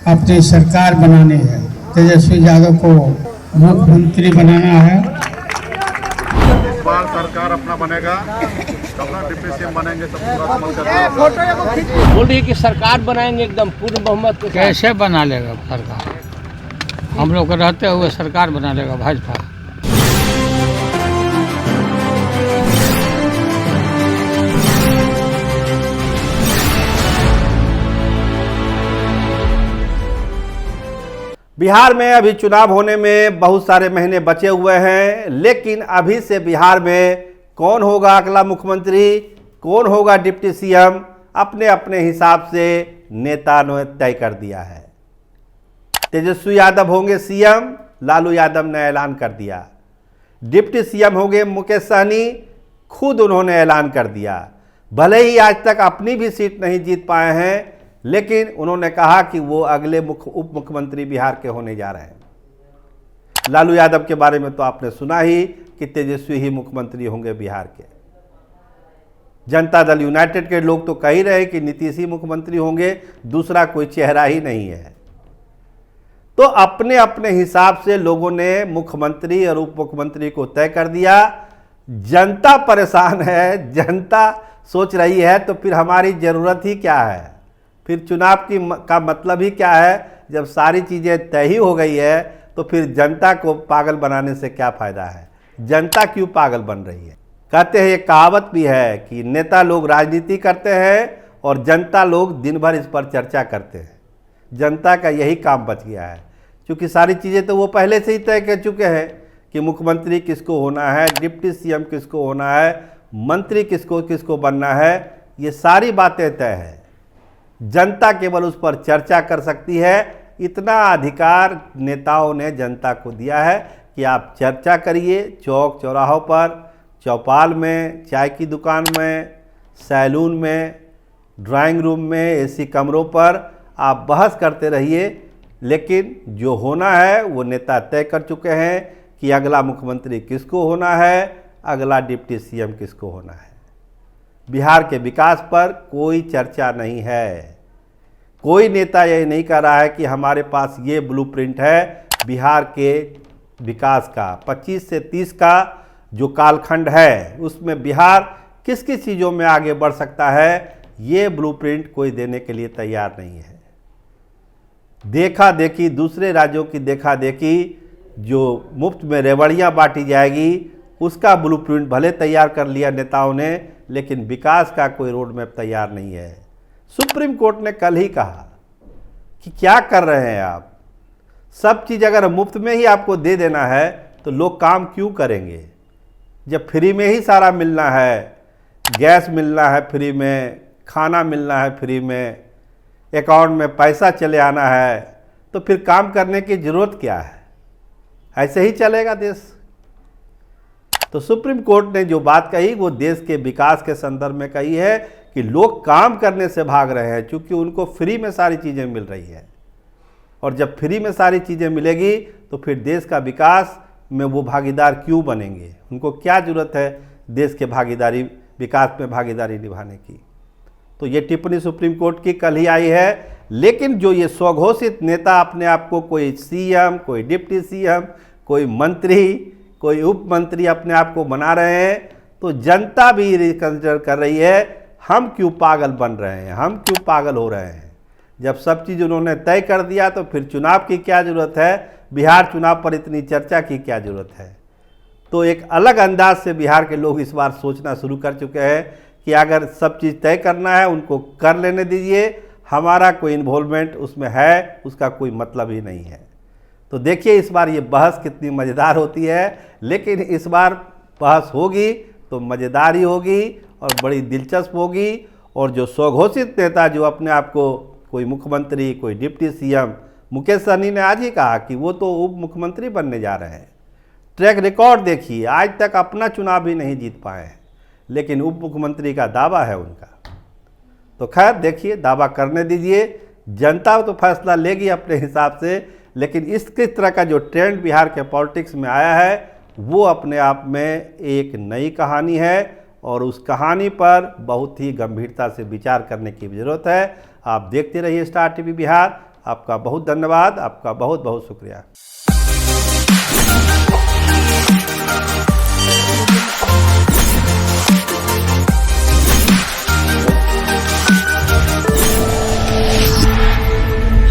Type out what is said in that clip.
अपनी सरकार बनानी है। तेजस्वी यादव को मुख्यमंत्री बनाना है। इस बार सरकार अपना बनेगा, अपना डिप्टी सीएम बनेंगे तो पूरा अमल करना। बोल रही है कि सरकार बनाएंगे एकदम पूर्ण बहुमत के साथ। कैसे बना लेगा सरकार? हम लोग रहते हुए सरकार बना लेगा भाजपा। बिहार में अभी चुनाव होने में बहुत सारे महीने बचे हुए हैं, लेकिन अभी से बिहार में कौन होगा अगला मुख्यमंत्री, कौन होगा डिप्टी सीएम, अपने अपने हिसाब से नेता ने तय कर दिया है। तेजस्वी यादव होंगे सीएम, लालू यादव ने ऐलान कर दिया। डिप्टी सीएम होंगे मुकेश सहनी, खुद उन्होंने ऐलान कर दिया। भले ही आज तक अपनी भी सीट नहीं जीत पाए हैं, लेकिन उन्होंने कहा कि वो अगले उप मुख्यमंत्री बिहार के होने जा रहे हैं। लालू यादव के बारे में तो आपने सुना ही कि तेजस्वी ही मुख्यमंत्री होंगे बिहार के। जनता दल यूनाइटेड के लोग तो कह ही रहे कि नीतीश ही मुख्यमंत्री होंगे, दूसरा कोई चेहरा ही नहीं है। तो अपने अपने हिसाब से लोगों ने मुख्यमंत्री और उप मुख्यमंत्री को तय कर दिया। जनता परेशान है, जनता सोच रही है तो फिर हमारी ज़रूरत ही क्या है, फिर चुनाव का मतलब ही क्या है। जब सारी चीज़ें तय ही हो गई है तो फिर जनता को पागल बनाने से क्या फ़ायदा है। जनता क्यों पागल बन रही है? कहते हैं, एक कहावत भी है कि नेता लोग राजनीति करते हैं और जनता लोग दिन भर इस पर चर्चा करते हैं। जनता का यही काम बच गया है, क्योंकि सारी चीज़ें तो वो पहले से ही तय कर चुके हैं कि मुख्यमंत्री किसको होना है, डिप्टी सीएम किसको होना है, मंत्री किसको किसको बनना है। ये सारी बातें तय है। जनता केवल उस पर चर्चा कर सकती है। इतना अधिकार नेताओं ने जनता को दिया है कि आप चर्चा करिए, चौक चौराहों पर, चौपाल में, चाय की दुकान में, सैलून में, ड्राइंग रूम में, एसी कमरों पर आप बहस करते रहिए। लेकिन जो होना है वो नेता तय कर चुके हैं कि अगला मुख्यमंत्री किसको होना है, अगला डिप्टी सीएम किसको होना है। बिहार के विकास पर कोई चर्चा नहीं है। कोई नेता ये नहीं कह रहा है कि हमारे पास ये ब्लूप्रिंट है बिहार के विकास का। 25 से 30 का जो कालखंड है उसमें बिहार किस किस चीज़ों में आगे बढ़ सकता है, ये ब्लूप्रिंट कोई देने के लिए तैयार नहीं है। देखा देखी, दूसरे राज्यों की देखा देखी, जो मुफ्त में रेवड़ियाँ बांटी जाएगी उसका ब्लूप्रिंट भले तैयार कर लिया नेताओं ने, लेकिन विकास का कोई रोड मैप तैयार नहीं है। सुप्रीम कोर्ट ने कल ही कहा कि क्या कर रहे हैं आप, सब चीज़ अगर मुफ्त में ही आपको दे देना है तो लोग काम क्यों करेंगे। जब फ्री में ही सारा मिलना है, गैस मिलना है फ्री में, खाना मिलना है फ्री में, अकाउंट में पैसा चले आना है, तो फिर काम करने की ज़रूरत क्या है। ऐसे ही चलेगा देश। तो सुप्रीम कोर्ट ने जो बात कही वो देश के विकास के संदर्भ में कही है कि लोग काम करने से भाग रहे हैं, क्योंकि उनको फ्री में सारी चीज़ें मिल रही है। और जब फ्री में सारी चीज़ें मिलेगी तो फिर देश का विकास में वो भागीदार क्यों बनेंगे, उनको क्या ज़रूरत है देश के भागीदारी विकास में भागीदारी निभाने की। तो ये टिप्पणी सुप्रीम कोर्ट की कल ही आई है। लेकिन जो ये स्वघोषित नेता अपने आप को कोई सीएम, कोई डिप्टी सीएम, कोई मंत्री, कोई उप मंत्री अपने आप को बना रहे हैं, तो जनता भी रिकंसिडर कर रही है हम क्यों पागल बन रहे हैं, हम क्यों पागल हो रहे हैं। जब सब चीज़ उन्होंने तय कर दिया तो फिर चुनाव की क्या ज़रूरत है, बिहार चुनाव पर इतनी चर्चा की क्या ज़रूरत है। तो एक अलग अंदाज से बिहार के लोग इस बार सोचना शुरू कर चुके हैं कि अगर सब चीज़ तय करना है उनको कर लेने दीजिए, हमारा कोई इन्वॉल्वमेंट उसमें है उसका कोई मतलब ही नहीं है। तो देखिए इस बार ये बहस कितनी मज़ेदार होती है, लेकिन इस बार बहस होगी तो मज़ेदार ही होगी और बड़ी दिलचस्प होगी। और जो स्वघोषित नेता जो अपने आप को कोई मुख्यमंत्री, कोई डिप्टी सीएम, मुकेश सहनी ने आज ही कहा कि वो तो उप मुख्यमंत्री बनने जा रहे हैं। ट्रैक रिकॉर्ड देखिए, आज तक अपना चुनाव भी नहीं जीत पाए हैं, लेकिन उप मुख्यमंत्री का दावा है उनका। तो खैर देखिए, दावा करने दीजिए, जनता तो फैसला लेगी अपने हिसाब से। लेकिन इस तरह का जो ट्रेंड बिहार के पॉलिटिक्स में आया है वो अपने आप में एक नई कहानी है और उस कहानी पर बहुत ही गंभीरता से विचार करने की ज़रूरत है। आप देखते रहिए स्टार टीवी बिहार। आपका बहुत धन्यवाद, आपका बहुत बहुत शुक्रिया।